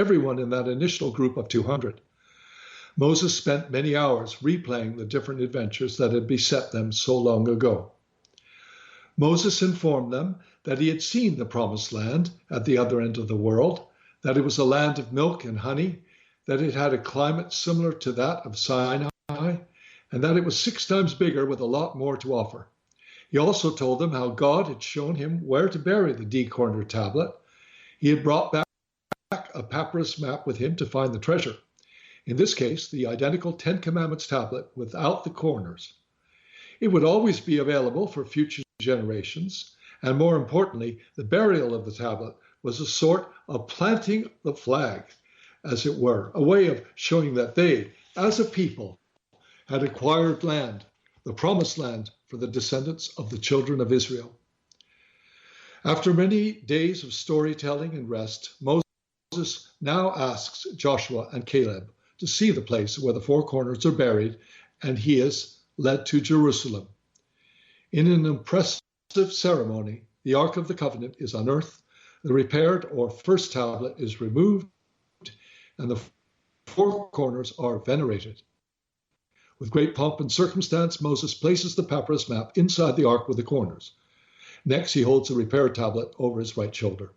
everyone in that initial group of 200. Moses spent many hours replaying the different adventures that had beset them so long ago. Moses informed them that he had seen the promised land at the other end of the world, that it was a land of milk and honey, that it had a climate similar to that of Sinai, and that it was 6 times bigger with a lot more to offer. He also told them how God had shown him where to bury the D-corner tablet. He had brought back a papyrus map with him to find the treasure. In this case, the identical 10 Commandments tablet without the corners. It would always be available for future generations, and more importantly, the burial of the tablet was a sort of planting the flag, as it were, a way of showing that they, as a people, had acquired land, the promised land for the descendants of the children of Israel. After many days of storytelling and rest, Moses now asks Joshua and Caleb to see the place where the 4 corners are buried, and he is led to Jerusalem. In an impressive ceremony, the Ark of the Covenant is unearthed, the repaired or first tablet is removed, and the 4 corners are venerated. With great pomp and circumstance, Moses places the papyrus map inside the ark with the corners. Next, he holds the repaired tablet over his right shoulder.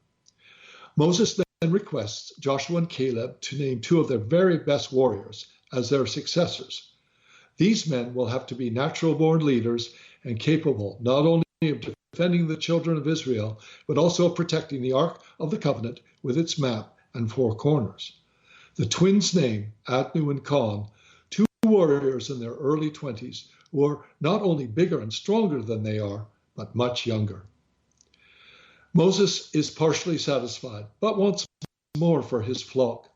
Moses then requests Joshua and Caleb to name 2 of their very best warriors as their successors. These men will have to be natural-born leaders and capable not only of defending the children of Israel, but also of protecting the Ark of the Covenant with its map and 4 corners. The twins' name, Adnu and Con, 2 warriors in their early 20s who are not only bigger and stronger than they are, but much younger. Moses is partially satisfied, but wants more for his flock.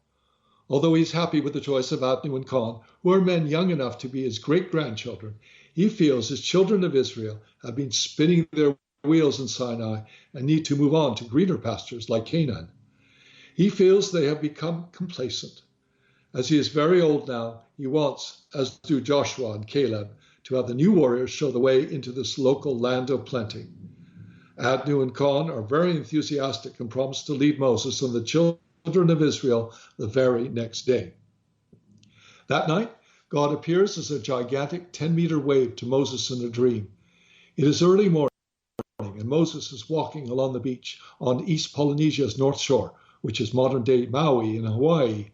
Although he's happy with the choice of Adnu and Con, who are men young enough to be his great-grandchildren, he feels his children of Israel have been spinning their wheels in Sinai and need to move on to greener pastures like Canaan. He feels they have become complacent. As he is very old now, he wants, as do Joshua and Caleb, to have the new warriors show the way into this local land of plenty. Adnu and Con are very enthusiastic and promise to lead Moses and the children of Israel the very next day. That night, God appears as a gigantic 10-meter wave to Moses in a dream. It is early morning, and Moses is walking along the beach on East Polynesia's north shore, which is modern-day Maui in Hawaii,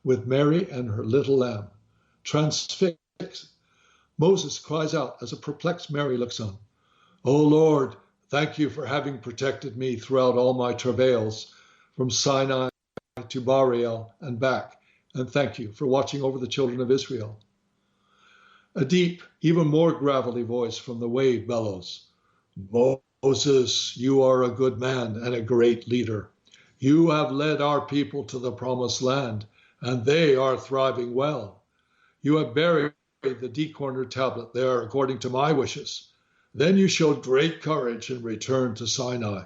with Mary and her little lamb. Transfixed, Moses cries out as a perplexed Mary looks on. "O Lord, thank you for having protected me throughout all my travails, from Sinai to Bariel and back, and thank you for watching over the children of Israel." A deep, even more gravelly voice from the wave bellows, "Moses, you are a good man and a great leader. You have led our people to the promised land, and they are thriving well. You have buried the D-cornered tablet there according to my wishes. Then you showed great courage and returned to Sinai.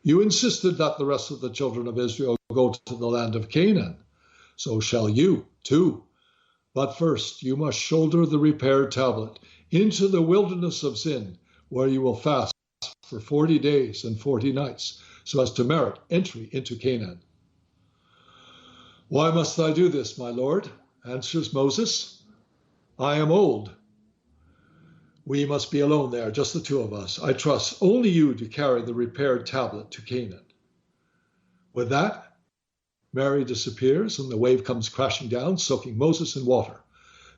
You insisted that the rest of the children of Israel go to the land of Canaan. So shall you, too. But first you must shoulder the repaired tablet into the wilderness of Zin, where you will fast for 40 days and 40 nights, so as to merit entry into Canaan." "Why must I do this, my Lord?" answers Moses. "I am old. We must be alone there, just the 2 of us. I trust only you to carry the repaired tablet to Canaan." With that, Mary disappears and the wave comes crashing down, soaking Moses in water.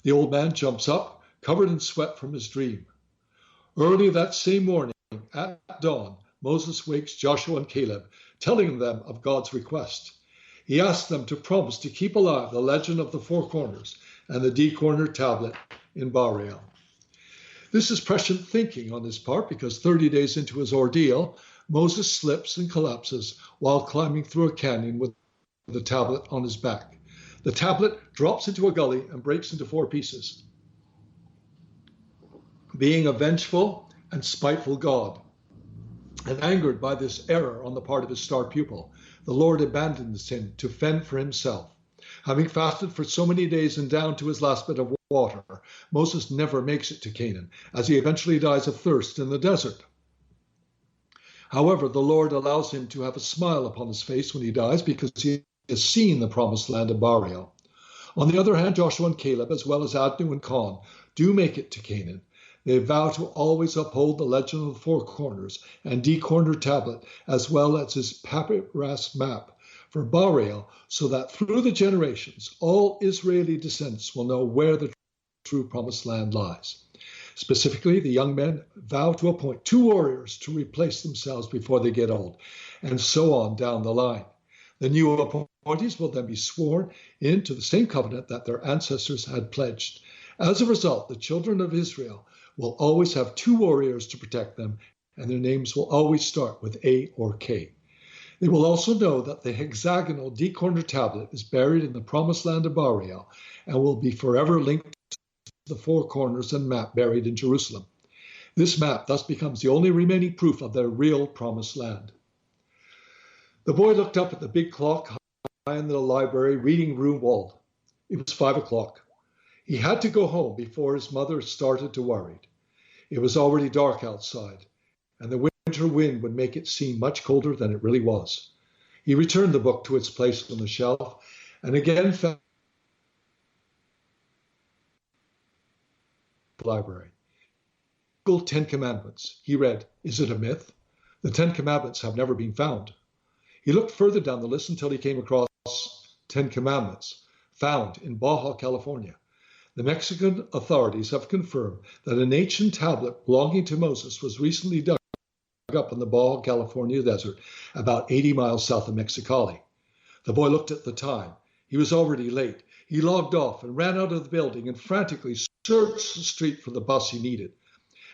The old man jumps up, covered in sweat from his dream. Early that same morning, at dawn, Moses wakes Joshua and Caleb, telling them of God's request. He asks them to promise to keep alive the legend of the 4 corners and the D-cornered tablet in Bariel. This is prescient thinking on his part, because 30 days into his ordeal, Moses slips and collapses while climbing through a canyon with the tablet on his back. The tablet drops into a gully and breaks into 4 pieces. Being a vengeful and spiteful God, and angered by this error on the part of his star pupil, the Lord abandons him to fend for himself. Having fasted for so many days and down to his last bit of water, Moses never makes it to Canaan, as he eventually dies of thirst in the desert. However, the Lord allows him to have a smile upon his face when he dies, because he has seen the promised land of Bariel. On the other hand, Joshua and Caleb, as well as Adnu and Con, do make it to Canaan. They vow to always uphold the legend of the four corners and D-corner tablet, as well as his papyrus map for Bariel, so that through the generations, all Israeli descendants will know where the true promised land lies. Specifically, the young men vow to appoint 2 warriors to replace themselves before they get old, and so on down the line. The new appointees will then be sworn into the same covenant that their ancestors had pledged. As a result, the children of Israel will always have 2 warriors to protect them, and their names will always start with A or K. They will also know that the hexagonal D-corner tablet is buried in the promised land of Bariel and will be forever linked to the 4 corners and map buried in Jerusalem. This map thus becomes the only remaining proof of their real promised land. The boy looked up at the big clock high in the library reading room wall. It was 5 o'clock. He had to go home before his mother started to worry. It was already dark outside, and the winter wind would make it seem much colder than it really was. He returned the book to its place on the shelf and again found the library. Google 10 Commandments. He read, "Is it a myth? The 10 Commandments have never been found." He looked further down the list until he came across 10 Commandments, found in Baja, California. The Mexican authorities have confirmed that an ancient tablet belonging to Moses was recently dug up in the Baja, California desert, about 80 miles south of Mexicali. The boy looked at the time. He was already late. He logged off and ran out of the building and frantically searched the street for the bus he needed.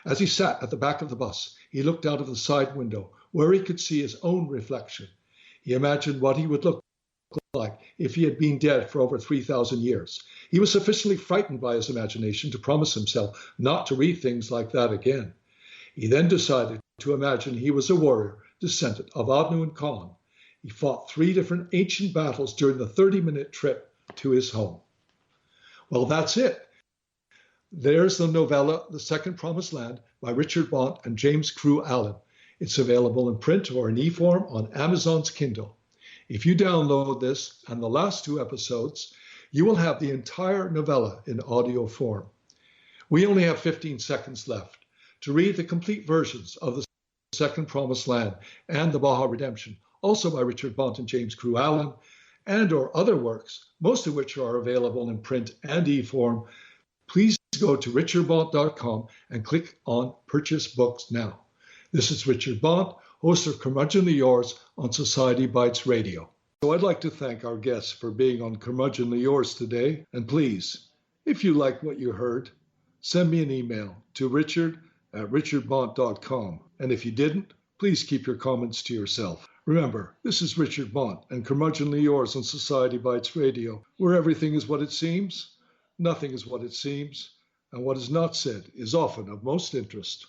As he sat at the back of the bus, he looked out of the side window where he could see his own reflection. He imagined what he would look like if he had been dead for over 3,000 years. He was sufficiently frightened by his imagination to promise himself not to read things like that again. He then decided to imagine he was a warrior descendant of Adnu and Con. He fought 3 different ancient battles during the 30-minute trip to his home. Well, that's it. There's the novella, The Second Promised Land, by Richard Bonte and James Crew Allen. It's available in print or in e-form on Amazon's Kindle. If you download this and the last 2 episodes, you will have the entire novella in audio form. We only have 15 seconds left to read the complete versions of The Second Promised Land and The Baja Redemption, also by Richard Bonte and James Crew Allen, and or other works, most of which are available in print and e-form. Please go to richardbonte.com and click on Purchase Books Now. This is Richard Bonte, host of Curmudgeonly Yours on Society Bites Radio. So I'd like to thank our guests for being on Curmudgeonly Yours today. And please, if you like what you heard, send me an email to richard@richardbonte.com. And if you didn't, please keep your comments to yourself. Remember, this is Richard Bonte and Curmudgeonly Yours on Society Bites Radio, where everything is what it seems, nothing is what it seems, and what is not said is often of most interest.